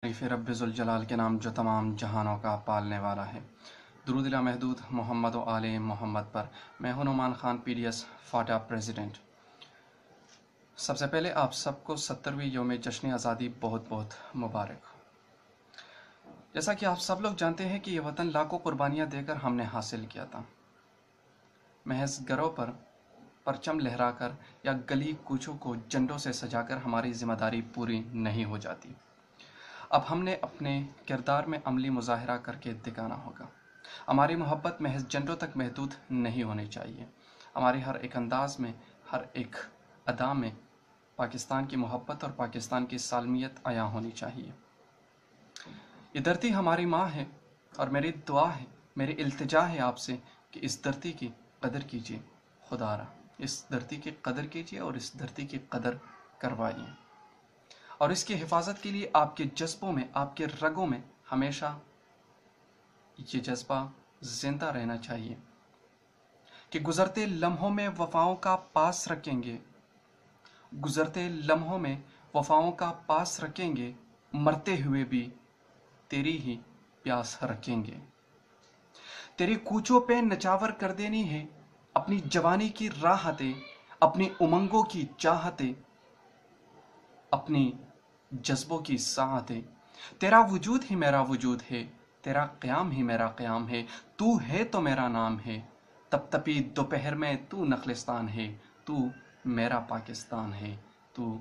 तारीफ़ रब्ब ज़ुल जलाल के नाम जो तमाम जहानों का पालने वाला है। दुरूद इला महदूद मोहम्मद व आले मोहम्मद पर। मैं हूं नुमान खान पीडीएस फाटा प्रेसिडेंट। सबसे पहले आप सबको 70वीं यौम जश्न आज़ादी बहुत बहुत मुबारक हो। जैसा कि आप सब लोग जानते हैं कि ये वतन लाखों कुर्बानियाँ देकर हमने हासिल किया था। महज घरों पर परचम लहराकर या गली कूचों को झंडों से सजाकर हमारी जिम्मेदारी पूरी नहीं हो जाती। अब हमने अपने किरदार में अमली मुजाहरा करके दिखाना होगा। हमारी मोहब्बत महज झंडों तक महदूद नहीं होनी चाहिए। हमारे हर एक अंदाज में, हर एक अदा में पाकिस्तान की मोहब्बत और पाकिस्तान की सालमियत आया होनी चाहिए। ये धरती हमारी माँ है और मेरी दुआ है, मेरी इल्तिजा है आपसे कि इस धरती की कदर कीजिए। खुदारा इस धरती की कदर कीजिए और इस धरती की कदर करवाइए, और इसकी हिफाजत के लिए आपके जज्बों में, आपके रगों में हमेशा ये जज्बा जिंदा रहना चाहिए कि गुजरते लम्हों में वफाओं का पास रखेंगे, गुजरते लम्हों में वफाओं का पास रखेंगे, मरते हुए भी तेरी ही प्यास रखेंगे। तेरी कूचों पे नचावर कर देनी है अपनी जवानी की राहतें, अपनी उमंगों की चाहतें, अपनी जज्बों की साहतें। तेरा वजूद ही मेरा वजूद है, तेरा क़याम ही मेरा क़याम है। तू है तो मेरा नाम है, तपतपी दोपहर में तू नखलिस्तान है। तू मेरा पाकिस्तान है, तू